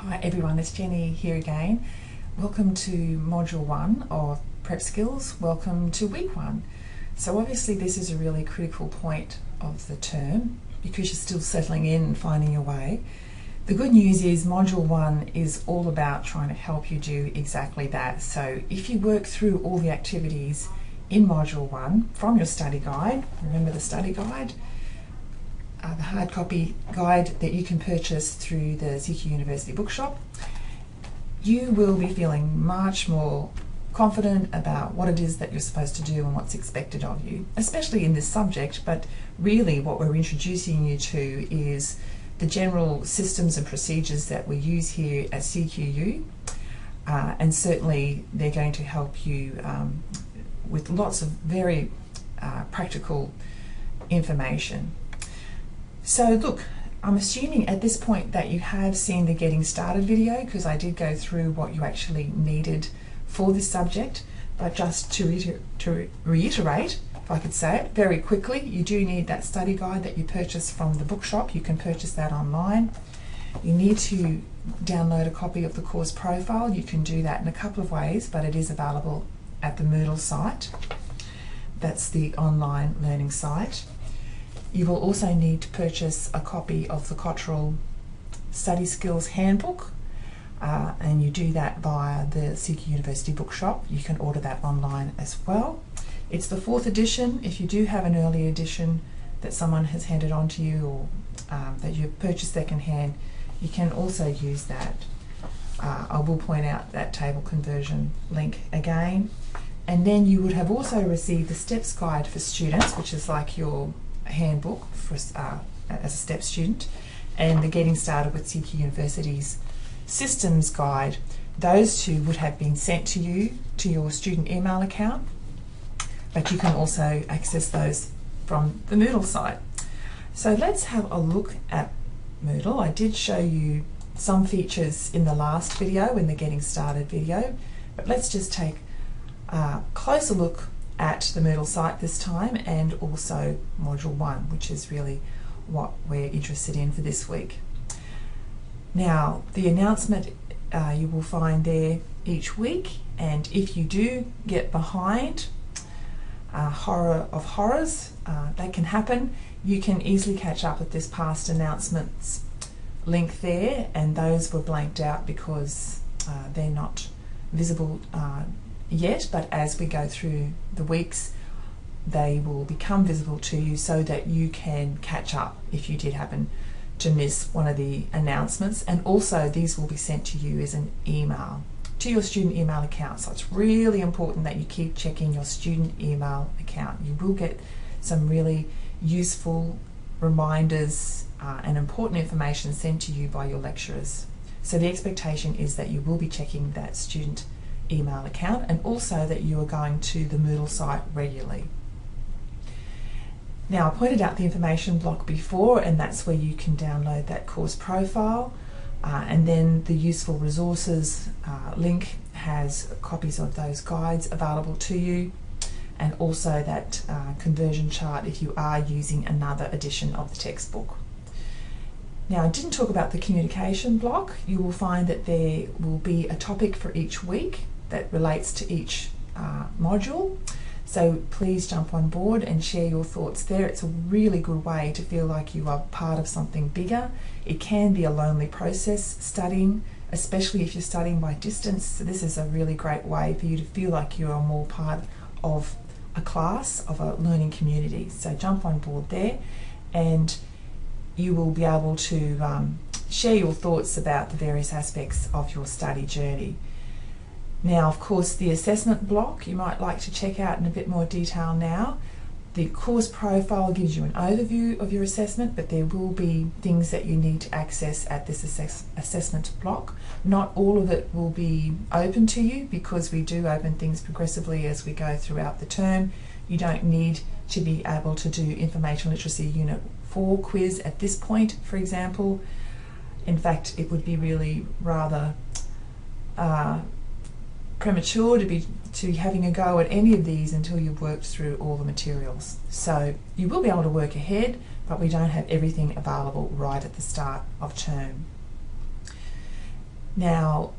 Hi everyone, it's Jenny here again. Welcome to Module 1 of Prep Skills. Welcome to Week 1. So obviously this is a really critical point of the term because you're still settling in and finding your way. The good news is Module 1 is all about trying to help you do exactly that. So if you work through all the activities in Module 1 from your study guide, remember the study guide? The hard copy guide that you can purchase through the CQ University bookshop, you will be feeling much more confident about what it is that you're supposed to do and what's expected of you, especially in this subject. But really what we're introducing you to is the general systems and procedures that we use here at CQU, and certainly they're going to help you with lots of very practical information. So look, I'm assuming at this point that you have seen the Getting Started video, because I did go through what you actually needed for this subject. But just to reiterate, if I could say it very quickly, you do need that study guide that you purchased from the bookshop. You can purchase that online. You need to download a copy of the course profile. You can do that in a couple of ways, but it is available at the Moodle site. That's the online learning site. You will also need to purchase a copy of the Cottrell Study Skills Handbook, and you do that via the CQ University bookshop. You can order that online as well. It's the 4th edition. If you do have an early edition that someone has handed on to you, or that you've purchased secondhand, you can also use that. I will point out that table conversion link again. And then you would have also received the steps guide for students, which is like your handbook for as a STEP student, and the Getting Started with CQ University's systems guide. Those two would have been sent to you to your student email account, but you can also access those from the Moodle site. So let's have a look at Moodle. I did show you some features in the last video, in the Getting Started video, but let's just take a closer look at the Moodle site this time, and also Module 1, which is really what we're interested in for this week. Now, the announcement you will find there each week, and if you do get behind, horror of horrors, that can happen. You can easily catch up with this past announcements link there, and those were blanked out because they're not visible yet, but as we go through the weeks they will become visible to you so that you can catch up if you did happen to miss one of the announcements. And also these will be sent to you as an email to your student email account, so it's really important that you keep checking your student email account. You will get some really useful reminders and important information sent to you by your lecturers. So the expectation is that you will be checking that student email account, and also that you are going to the Moodle site regularly. Now, I pointed out the information block before, and that's where you can download that course profile, and then the useful resources link has copies of those guides available to you, and also that conversion chart if you are using another edition of the textbook. Now, I didn't talk about the communication block. You will find that there will be a topic for each week that relates to each module. So please jump on board and share your thoughts there. It's a really good way to feel like you are part of something bigger. It can be a lonely process studying, especially if you're studying by distance. So this is a really great way for you to feel like you are more part of a class, of a learning community. So jump on board there, and you will be able to share your thoughts about the various aspects of your study journey. Now, of course, the assessment block you might like to check out in a bit more detail now. The course profile gives you an overview of your assessment, but there will be things that you need to access at this assessment block. Not all of it will be open to you, because we do open things progressively as we go throughout the term. You don't need to be able to do Information Literacy Unit 4 quiz at this point, for example. In fact, it would be really rather premature to be having a go at any of these until you've worked through all the materials. So you will be able to work ahead, but we don't have everything available right at the start of term. Now,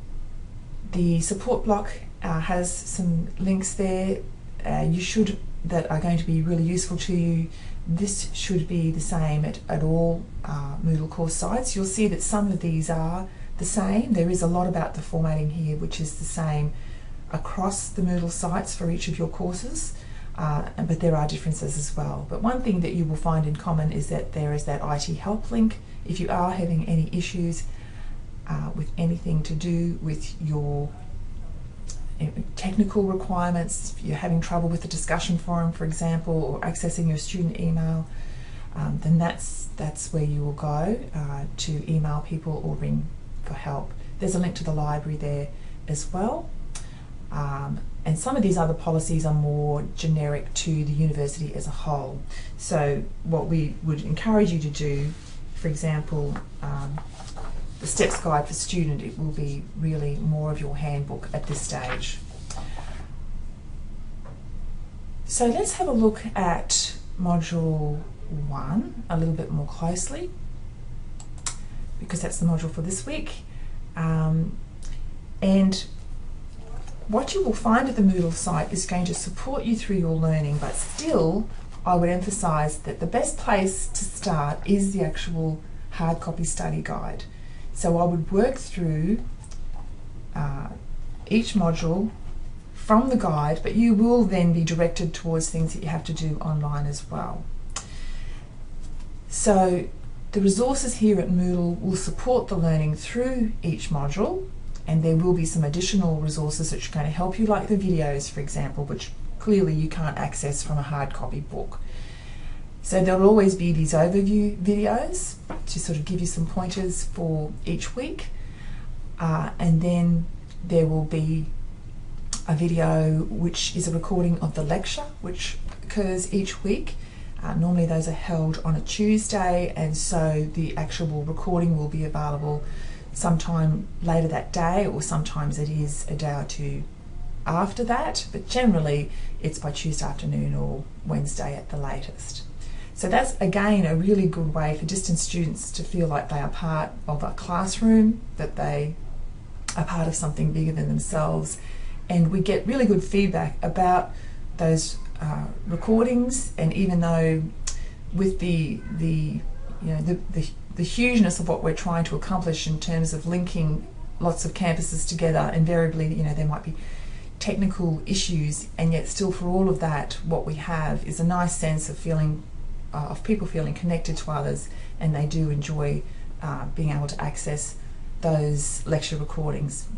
the support block has some links there that are going to be really useful to you. This should be the same at all Moodle course sites. You'll see that some of these are the same. There is a lot about the formatting here which is the same across the Moodle sites for each of your courses, but there are differences as well. But one thing that you will find in common is that there is that IT help link. If you are having any issues with anything to do with your technical requirements, if you're having trouble with the discussion forum, for example, or accessing your student email, then that's where you will go to email people or ring for help. There's a link to the library there as well. And some of these other policies are more generic to the university as a whole. So what we would encourage you to do, for example, the steps guide for student, it will be really more of your handbook at this stage. So let's have a look at Module 1 a little bit more closely, because that's the module for this week. And what you will find at the Moodle site is going to support you through your learning, but still I would emphasise that the best place to start is the actual hard copy study guide. So I would work through each module from the guide, but you will then be directed towards things that you have to do online as well. So the resources here at Moodle will support the learning through each module, and there will be some additional resources which are going to help you, like the videos, for example, which clearly you can't access from a hard copy book. So there will always be these overview videos to sort of give you some pointers for each week, and then there will be a video which is a recording of the lecture which occurs each week. Normally those are held on a Tuesday, and so the actual recording will be available sometime later that day, or sometimes it is a day or two after that, but generally it's by Tuesday afternoon or Wednesday at the latest. So that's again a really good way for distance students to feel like they are part of a classroom, that they are part of something bigger than themselves, and we get really good feedback about those recordings. And even though with the hugeness of what we're trying to accomplish in terms of linking lots of campuses together, invariably there might be technical issues, and yet still for all of that what we have is a nice sense of feeling of people feeling connected to others, and they do enjoy being able to access those lecture recordings.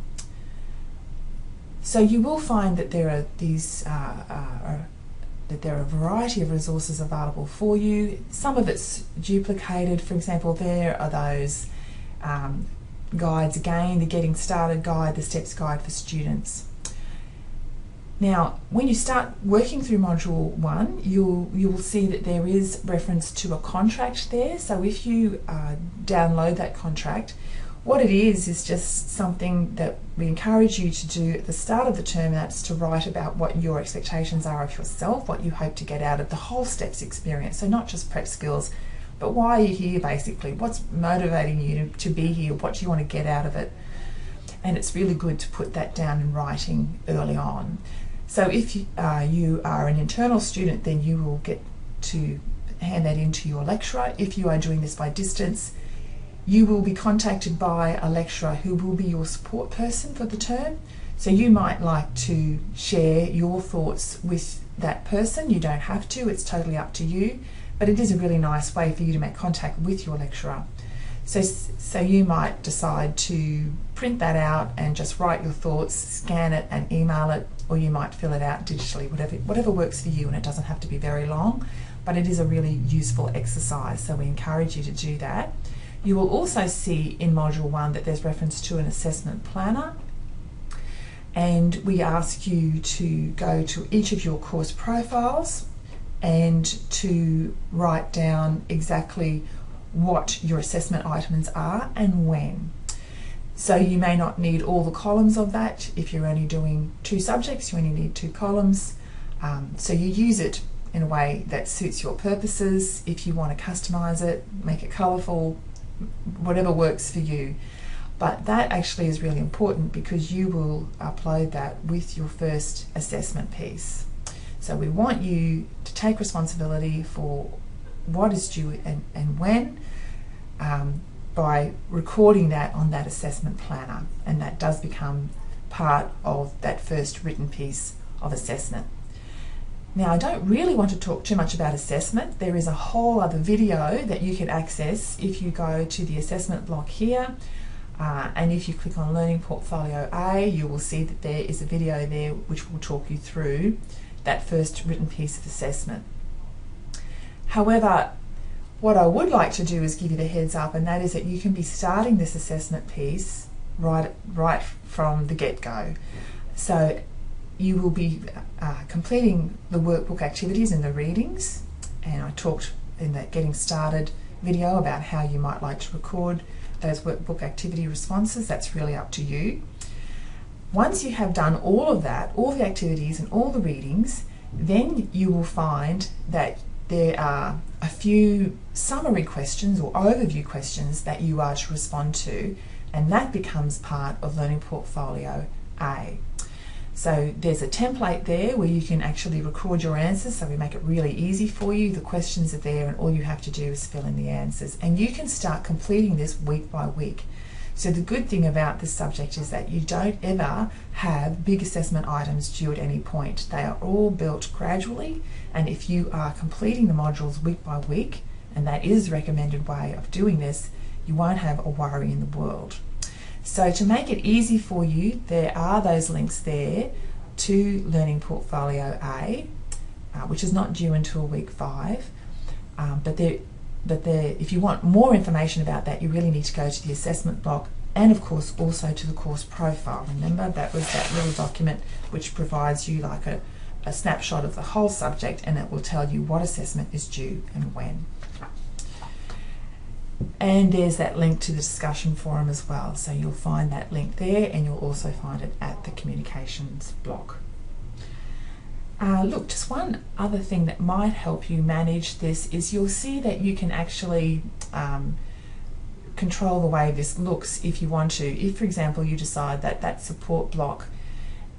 So you will find that there are these that there are a variety of resources available for you. Some of it's duplicated. For example, there are those guides again, the Getting Started Guide, the Steps Guide for Students. Now, when you start working through Module 1, you'll see that there is reference to a contract there. So if you download that contract, what it is just something that we encourage you to do at the start of the term. That's to write about what your expectations are of yourself, what you hope to get out of the whole STEPS experience. So not just prep skills, but why are you here basically? What's motivating you to be here? What do you want to get out of it? And it's really good to put that down in writing early on. So if you are an internal student, then you will get to hand that in to your lecturer. If you are doing this by distance, you will be contacted by a lecturer who will be your support person for the term. So you might like to share your thoughts with that person. You don't have to, it's totally up to you, but it is a really nice way for you to make contact with your lecturer. So you might decide to print that out and just write your thoughts, scan it and email it, or you might fill it out digitally, whatever works for you, and it doesn't have to be very long, but it is a really useful exercise, so we encourage you to do that. You will also see in Module 1 that there's reference to an assessment planner, and we ask you to go to each of your course profiles and to write down exactly what your assessment items are and when. So you may not need all the columns of that. If you're only doing 2 subjects, you only need 2 columns. So you use it in a way that suits your purposes. If you want to customize it, make it colourful, whatever works for you. but that actually is really important because you will upload that with your first assessment piece. So we want you to take responsibility for what is due and when by recording that on that assessment planner, and that does become part of that first written piece of assessment. Now, I don't really want to talk too much about assessment. There is a whole other video that you can access if you go to the assessment block here, and if you click on Learning Portfolio A, you will see that there is a video there which will talk you through that first written piece of assessment. However, what I would like to do is give you the heads up, and that is that you can be starting this assessment piece right from the get-go. So you will be completing the workbook activities and the readings, and I talked in that getting started video about how you might like to record those workbook activity responses. That's really up to you. Once you have done all of that, all the activities and all the readings, then you will find that there are a few summary questions or overview questions that you are to respond to, and that becomes part of Learning Portfolio A. So there's a template there where you can actually record your answers, so we make it really easy for you. The questions are there and all you have to do is fill in the answers, and you can start completing this week by week. So the good thing about this subject is that you don't ever have big assessment items due at any point. They are all built gradually, and if you are completing the modules week by week, and that is the recommended way of doing this, you won't have a worry in the world. So to make it easy for you, there are those links there to Learning Portfolio A, which is not due until week 5, but if you want more information about that, you really need to go to the assessment block, and of course also to the course profile. Remember, that was that little document which provides you like a snapshot of the whole subject, and it will tell you what assessment is due and when. And there's that link to the discussion forum as well, so you'll find that link there, and you'll also find it at the communications block. Look, just one other thing that might help you manage this is you'll see that you can actually control the way this looks if you want to. If, for example, you decide that that support block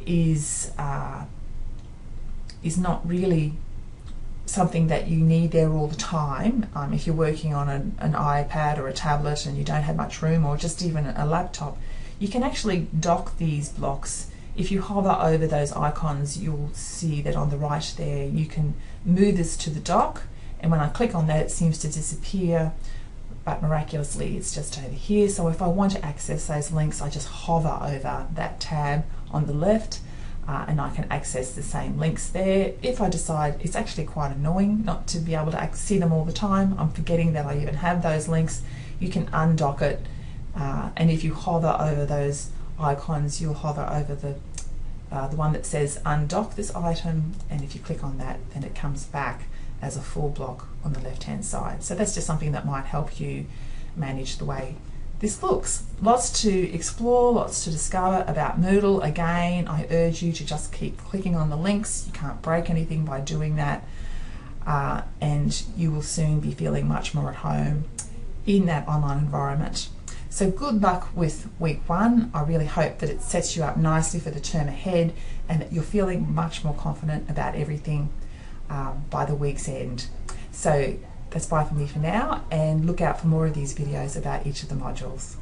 is not really something that you need there all the time, if you're working on an iPad or a tablet and you don't have much room, or just even a laptop, you can actually dock these blocks. If you hover over those icons, you'll see that on the right there you can move this to the dock, and when I click on that it seems to disappear, but miraculously it's just over here. So if I want to access those links, I just hover over that tab on the left, and I can access the same links there. If I decide, it's actually quite annoying not to be able to see them all the time, I'm forgetting that I even have those links, you can undock it, and if you hover over those icons, you'll hover over the one that says undock this item, and if you click on that, then it comes back as a full block on the left hand side. So that's just something that might help you manage the way this looks. Lots to explore, lots to discover about Moodle. Again, I urge you to just keep clicking on the links. You can't break anything by doing that, and you will soon be feeling much more at home in that online environment. So good luck with week 1. I really hope that it sets you up nicely for the term ahead, and that you're feeling much more confident about everything by the week's end. So that's bye from me for now, and look out for more of these videos about each of the modules.